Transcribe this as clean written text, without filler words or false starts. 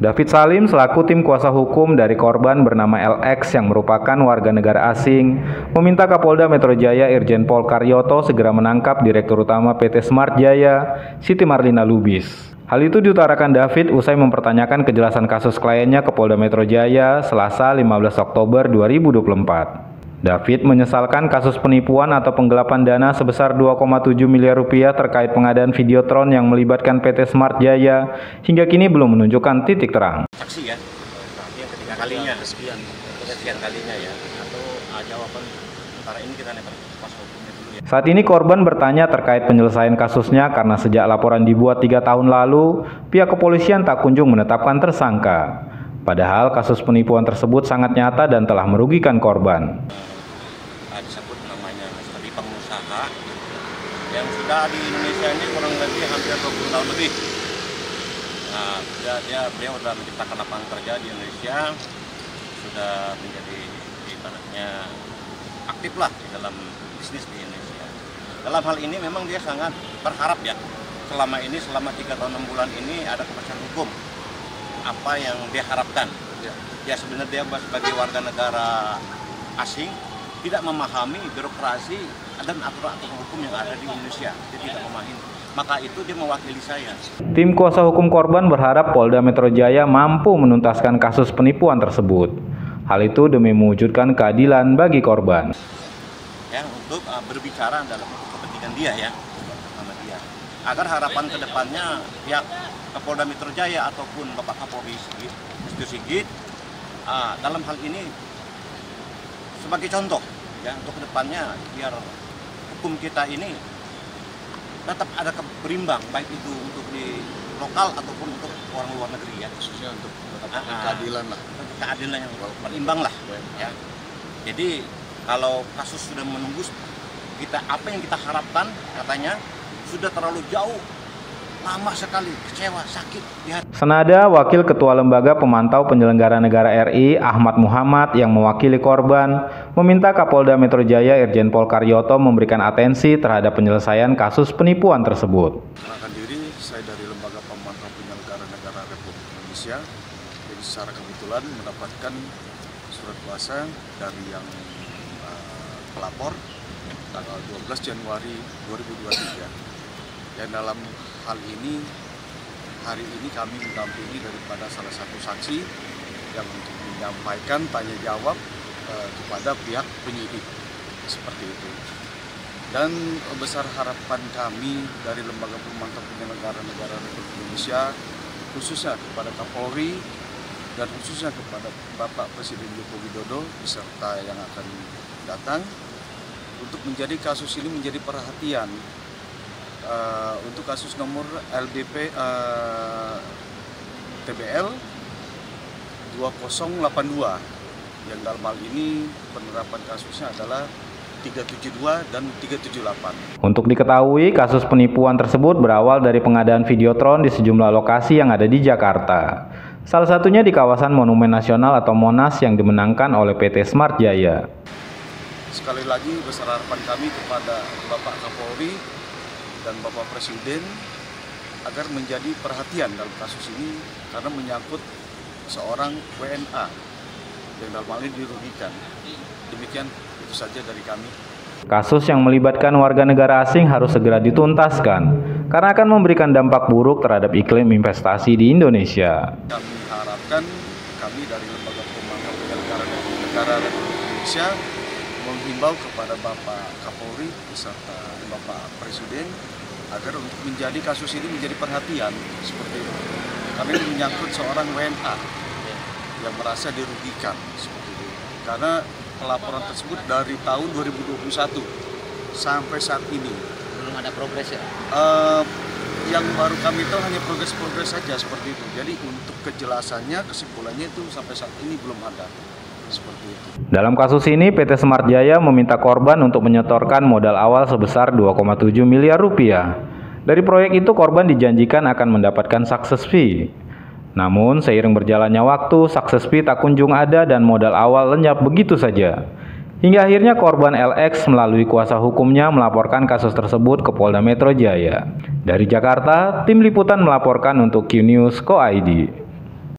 David Salim selaku tim kuasa hukum dari korban bernama LX yang merupakan warga negara asing meminta Kapolda Metro Jaya Irjen Pol Karyoto segera menangkap Direktur Utama PT Smart Jaya, Siti Marlina Lubis. Hal itu diutarakan David usai mempertanyakan kejelasan kasus kliennya ke Polda Metro Jaya Selasa 15 Oktober 2024. David menyesalkan kasus penipuan atau penggelapan dana sebesar 2,7 miliar rupiah terkait pengadaan Videotron yang melibatkan PT Smart Jaya hingga kini belum menunjukkan titik terang. Saksi ya, yang ketiga kalinya, sekian kalinya ya, atau jawaban antara ini kita lihat pas hukumnya dulu ya. Saat ini korban bertanya terkait penyelesaian kasusnya karena sejak laporan dibuat 3 tahun lalu, pihak kepolisian tak kunjung menetapkan tersangka. Padahal kasus penipuan tersebut sangat nyata dan telah merugikan korban. Disebut namanya studi pengusaha yang sudah di Indonesia ini kurang lebih hampir 20 tahun lebih. Nah, beliau sudah menciptakan lapangan kerja di Indonesia, sudah menjadi ibaratnya aktif lah di dalam bisnis di Indonesia. Dalam hal ini memang dia sangat berharap ya, selama 3 tahun 6 bulan ini ada kepastian hukum. Apa yang dia harapkan ya sebenarnya dia sebagai warga negara asing tidak memahami birokrasi dan aturan-aturan hukum yang ada di Indonesia, dia tidak memahami, maka itu dia mewakili saya. Tim kuasa hukum korban berharap Polda Metro Jaya mampu menuntaskan kasus penipuan tersebut. Hal itu demi mewujudkan keadilan bagi korban Ya, untuk berbicara dalam kepentingan dia ya, sama dia, agar harapan kedepannya pihak Polda Metro Jaya ataupun Bapak Kapolri Sigit dalam hal ini sebagai contoh ya untuk kedepannya biar hukum kita ini tetap ada berimbang baik itu untuk di lokal ataupun untuk orang luar negeri ya, khususnya untuk keadilan lah, keadilan yang berimbang lah ya. Jadi kalau kasus sudah menembus kita apa yang kita harapkan katanya sudah terlalu jauh, lama sekali, kecewa, sakit di hati. Senada Wakil Ketua Lembaga Pemantau Penyelenggara Negara RI Ahmad Muhammad yang mewakili korban meminta Kapolda Metro Jaya Irjen Pol Karyoto memberikan atensi terhadap penyelesaian kasus penipuan tersebut. Perkenalkan diri, saya dari Lembaga Pemantau Penyelenggara Negara Republik Indonesia. Jadi secara kebetulan mendapatkan surat kuasa dari yang pelapor tanggal 12 Januari 2023. Dan dalam hal ini, hari ini kami mendampingi daripada salah satu saksi yang untuk menyampaikan tanya jawab kepada pihak penyidik, seperti itu. Dan besar harapan kami dari Lembaga Pemantau Penyelenggara Negara Republik Indonesia, khususnya kepada Kapolri dan khususnya kepada Bapak Presiden Joko Widodo beserta yang akan datang, untuk menjadi kasus ini menjadi perhatian. Untuk kasus nomor LBP TBL 2082 yang dalam hal ini penerapan kasusnya adalah 372 dan 378. Untuk diketahui, kasus penipuan tersebut berawal dari pengadaan Videotron di sejumlah lokasi yang ada di Jakarta. Salah satunya di kawasan Monumen Nasional atau Monas yang dimenangkan oleh PT Smart Jaya. Sekali lagi besar harapan kami kepada Bapak Kapolri dan Bapak Presiden agar menjadi perhatian dalam kasus ini karena menyangkut seorang WNA yang dalam hal ini dirugikan. Demikian itu saja dari kami. Kasus yang melibatkan warga negara asing harus segera dituntaskan karena akan memberikan dampak buruk terhadap iklim investasi di Indonesia. Kami harapkan kami dari Lembaga Pemantau Penyelenggara Negara Republik Indonesia menghimbau kepada Bapak Kapolri beserta Bapak Presiden agar untuk menjadi kasus ini menjadi perhatian seperti itu. Karena ini menyangkut seorang WNA yang merasa dirugikan seperti itu. Karena pelaporan tersebut dari tahun 2021 sampai saat ini Belum ada progres ya? Yang baru kami tahu hanya progres-progres saja seperti itu. Jadi untuk kejelasannya, kesimpulannya itu sampai saat ini belum ada. Seperti itu. Dalam kasus ini, PT Smart Jaya meminta korban untuk menyetorkan modal awal sebesar 2,7 miliar rupiah. Dari proyek itu, korban dijanjikan akan mendapatkan success fee. Namun, seiring berjalannya waktu, success fee tak kunjung ada dan modal awal lenyap begitu saja. Hingga akhirnya korban LX melalui kuasa hukumnya melaporkan kasus tersebut ke Polda Metro Jaya. Dari Jakarta, tim liputan melaporkan untuk QNews Co.id.